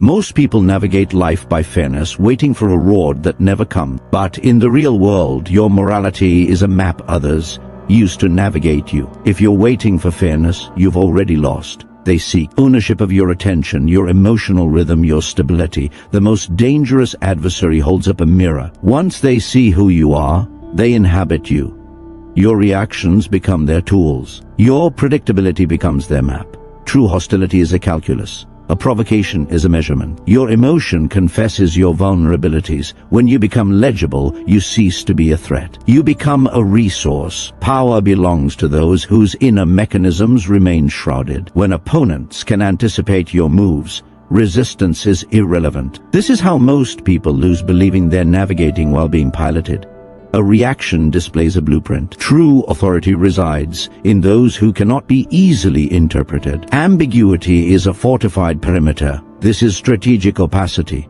Most people navigate life by fairness, waiting for a reward that never comes. But in the real world, your morality is a map others use to navigate you. If you're waiting for fairness, you've already lost. They seek ownership of your attention, your emotional rhythm, your stability. The most dangerous adversary holds up a mirror. Once they see who you are, they inhabit you. Your reactions become their tools. Your predictability becomes their map. True hostility is a calculus. A provocation is a measurement. Your emotion confesses your vulnerabilities. When you become legible, you cease to be a threat. You become a resource. Power belongs to those whose inner mechanisms remain shrouded. When opponents can anticipate your moves, resistance is irrelevant. This is how most people lose, believing they're navigating while being piloted. A reaction displays a blueprint. True authority resides in those who cannot be easily interpreted. Ambiguity is a fortified perimeter. This is strategic opacity,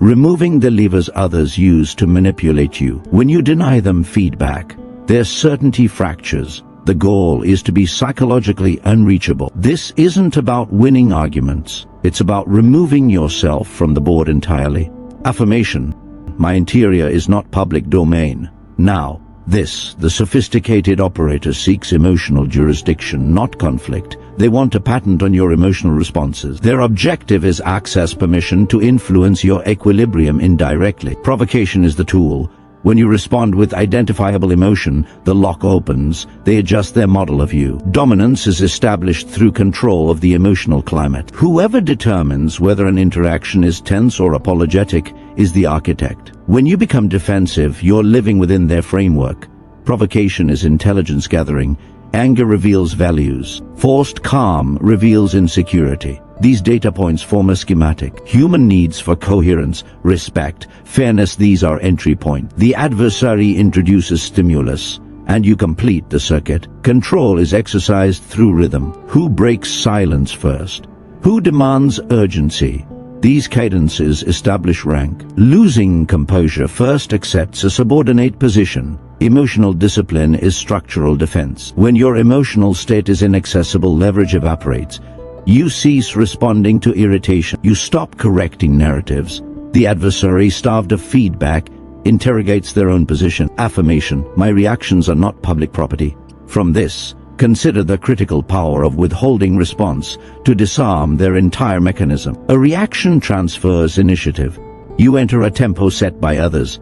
removing the levers others use to manipulate you. When you deny them feedback, their certainty fractures. The goal is to be psychologically unreachable. This isn't about winning arguments. It's about removing yourself from the board entirely. Affirmation: my interior is not public domain. Now, the sophisticated operator seeks emotional jurisdiction, not conflict. They want a patent on your emotional responses. Their objective is access permission to influence your equilibrium indirectly. Provocation is the tool. When you respond with identifiable emotion, the lock opens. They adjust their model of you. Dominance is established through control of the emotional climate. Whoever determines whether an interaction is tense or apologetic is the architect. When you become defensive, you're living within their framework. Provocation is intelligence gathering. Anger reveals values. Forced calm reveals insecurity. These data points form a schematic. Human needs for coherence, respect, fairness, these are entry point. The adversary introduces stimulus, and you complete the circuit. Control is exercised through rhythm. Who breaks silence first? Who demands urgency? These cadences establish rank. Losing composure first accepts a subordinate position. Emotional discipline is structural defense. When your emotional state is inaccessible, leverage evaporates. You cease responding to irritation. You stop correcting narratives. The adversary, starved of feedback, interrogates their own position. Affirmation: my reactions are not public property. From this, consider the critical power of withholding response to disarm their entire mechanism. A reaction transfers initiative. You enter a tempo set by others.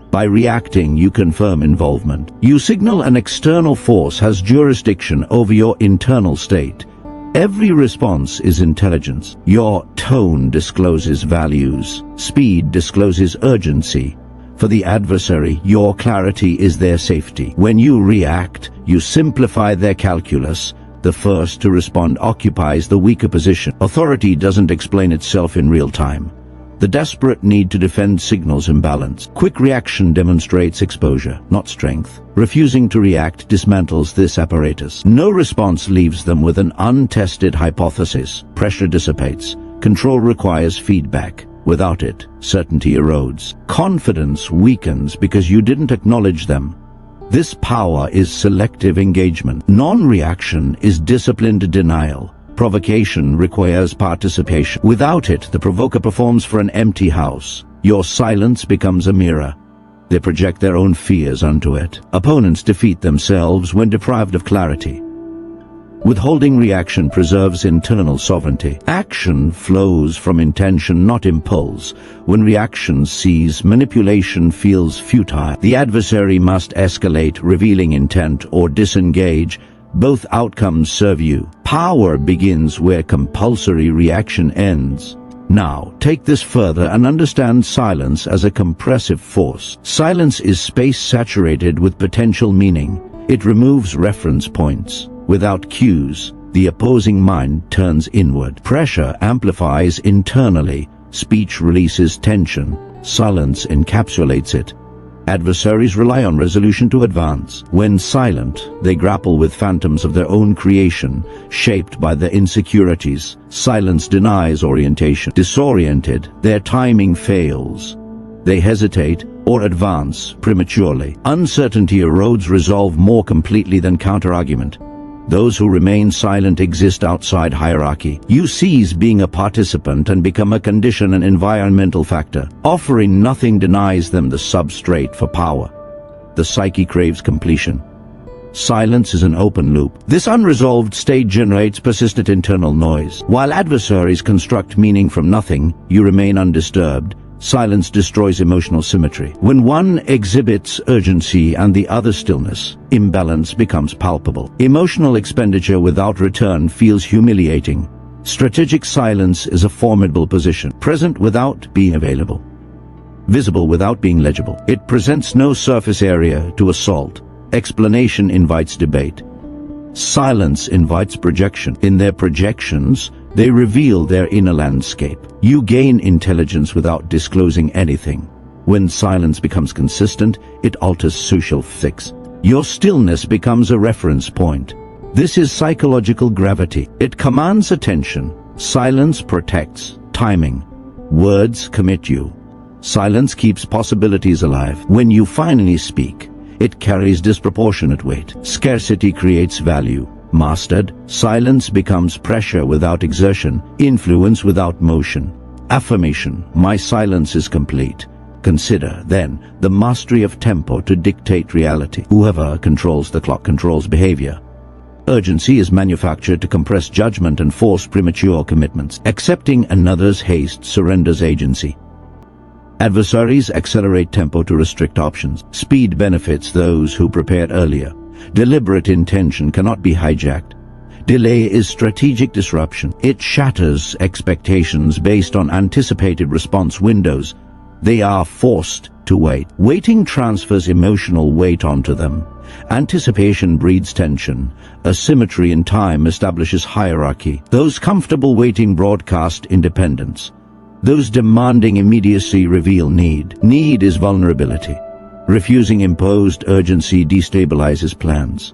By reacting, you confirm involvement. You signal an external force has jurisdiction over your internal state. Every response is intelligence. Your tone discloses values. Speed discloses urgency. For the adversary, your clarity is their safety. When you react, you simplify their calculus. The first to respond occupies the weaker position. Authority doesn't explain itself in real time. The desperate need to defend signals imbalance. Quick reaction demonstrates exposure, not strength. Refusing to react dismantles this apparatus. No response leaves them with an untested hypothesis. Pressure dissipates. Control requires feedback. Without it, certainty erodes. Confidence weakens because you didn't acknowledge them. This power is selective engagement. Non-reaction is disciplined denial. Provocation requires participation. Without it, the provoker performs for an empty house. Your silence becomes a mirror. They project their own fears onto it. Opponents defeat themselves when deprived of clarity. Withholding reaction preserves internal sovereignty. Action flows from intention, not impulse. When reaction cease, manipulation feels futile. The adversary must escalate, revealing intent, or disengage. Both outcomes serve you. Power begins where compulsory reaction ends. Now, take this further and understand silence as a compressive force. Silence is space saturated with potential meaning. It removes reference points. Without cues, the opposing mind turns inward. Pressure amplifies internally. Speech releases tension. Silence encapsulates it. Adversaries rely on resolution to advance. When silent, they grapple with phantoms of their own creation, shaped by their insecurities. Silence denies orientation. Disoriented, their timing fails. They hesitate or advance prematurely. Uncertainty erodes resolve more completely than counterargument. Those who remain silent exist outside hierarchy. You cease being a participant and become a condition and environmental factor. Offering nothing denies them the substrate for power. The psyche craves completion. Silence is an open loop. This unresolved state generates persistent internal noise. While adversaries construct meaning from nothing, you remain undisturbed. Silence destroys emotional symmetry. When one exhibits urgency and the other stillness, imbalance becomes palpable. Emotional expenditure without return feels humiliating. Strategic silence is a formidable position, present without being available, visible without being legible. It presents no surface area to assault. Explanation invites debate. Silence invites projection. In their projections, they reveal their inner landscape. You gain intelligence without disclosing anything. When silence becomes consistent, it alters social physics. Your stillness becomes a reference point. This is psychological gravity. It commands attention. Silence protects timing. Words commit you. Silence keeps possibilities alive. When you finally speak, it carries disproportionate weight. Scarcity creates value. Mastered, silence becomes pressure without exertion, influence without motion. Affirmation: my silence is complete. Consider, then, the mastery of tempo to dictate reality. Whoever controls the clock controls behavior. Urgency is manufactured to compress judgment and force premature commitments. Accepting another's haste surrenders agency. Adversaries accelerate tempo to restrict options. Speed benefits those who prepared earlier. Deliberate intention cannot be hijacked. Delay is strategic disruption. It shatters expectations based on anticipated response windows. They are forced to wait. Waiting transfers emotional weight onto them. Anticipation breeds tension. Asymmetry in time establishes hierarchy. Those comfortable waiting broadcast independence. Those demanding immediacy reveal need. Need is vulnerability. Refusing imposed urgency destabilizes plans.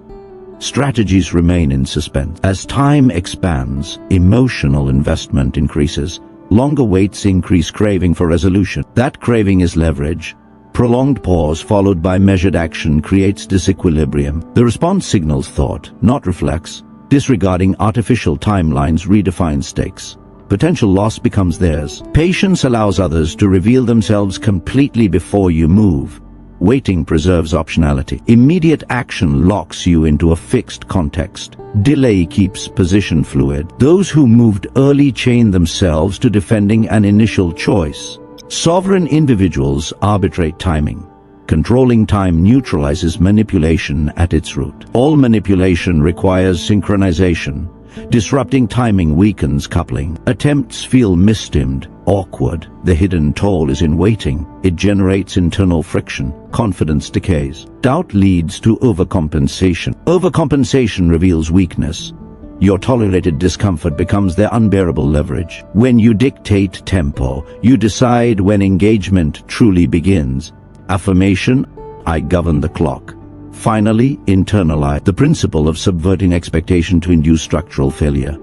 Strategies remain in suspense. As time expands, emotional investment increases. Longer waits increase craving for resolution. That craving is leverage. Prolonged pause followed by measured action creates disequilibrium. The response signals thought, not reflex. Disregarding artificial timelines redefines stakes. Potential loss becomes theirs. Patience allows others to reveal themselves completely before you move. Waiting preserves optionality. Immediate action locks you into a fixed context. Delay keeps position fluid. Those who moved early chain themselves to defending an initial choice. Sovereign individuals arbitrate timing. Controlling time neutralizes manipulation at its root. All manipulation requires synchronization. Disrupting timing weakens coupling. Attempts feel mistimed, awkward. The hidden toll is in waiting. It generates internal friction. Confidence decays. Doubt leads to overcompensation. Overcompensation reveals weakness. Your tolerated discomfort becomes their unbearable leverage. When you dictate tempo, you decide when engagement truly begins. Affirmation: I govern the clock. Finally, internalize the principle of subverting expectation to induce structural failure.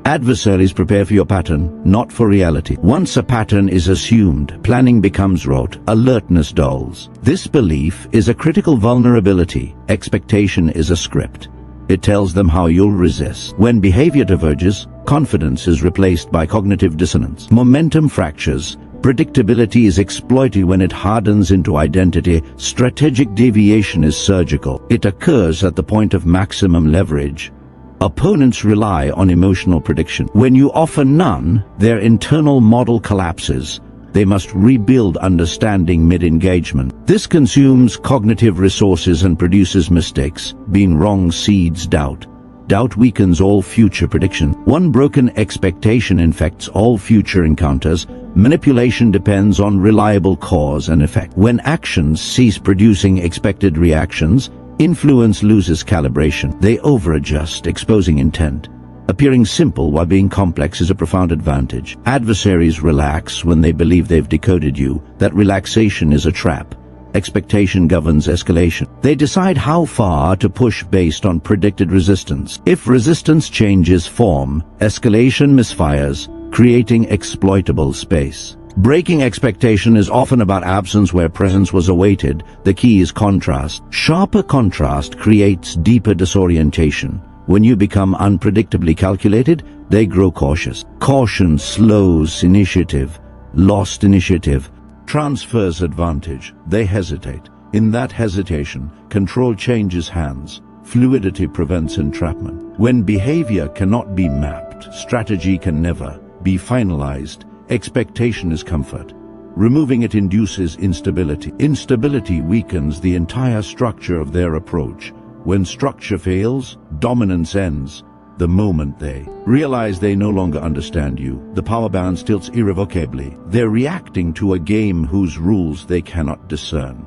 Adversaries prepare for your pattern, not for reality. Once a pattern is assumed, planning becomes rote, alertness dulls. This belief is a critical vulnerability. Expectation is a script. It tells them how you'll resist. When behavior diverges, confidence is replaced by cognitive dissonance. Momentum fractures. Predictability is exploited when it hardens into identity. Strategic deviation is surgical. It occurs at the point of maximum leverage. Opponents rely on emotional prediction. When you offer none, their internal model collapses. They must rebuild understanding mid-engagement. This consumes cognitive resources and produces mistakes. Being wrong seeds doubt. Doubt weakens all future prediction. One broken expectation infects all future encounters. Manipulation depends on reliable cause and effect. When actions cease producing expected reactions, influence loses calibration. They overadjust, exposing intent. Appearing simple while being complex is a profound advantage. Adversaries relax when they believe they've decoded you. That relaxation is a trap. Expectation governs escalation. They decide how far to push based on predicted resistance. If resistance changes form, escalation misfires, creating exploitable space. Breaking expectation is often about absence where presence was awaited. The key is contrast. Sharper contrast creates deeper disorientation. When you become unpredictably calculated, they grow cautious. Caution slows initiative. Lost initiative transfers advantage. They hesitate. In that hesitation, control changes hands. Fluidity prevents entrapment. When behavior cannot be mapped, strategy can never be finalized. Expectation is comfort. Removing it induces instability. Instability weakens the entire structure of their approach. When structure fails, dominance ends. The moment they realize they no longer understand you, the power balance tilts irrevocably. They're reacting to a game whose rules they cannot discern.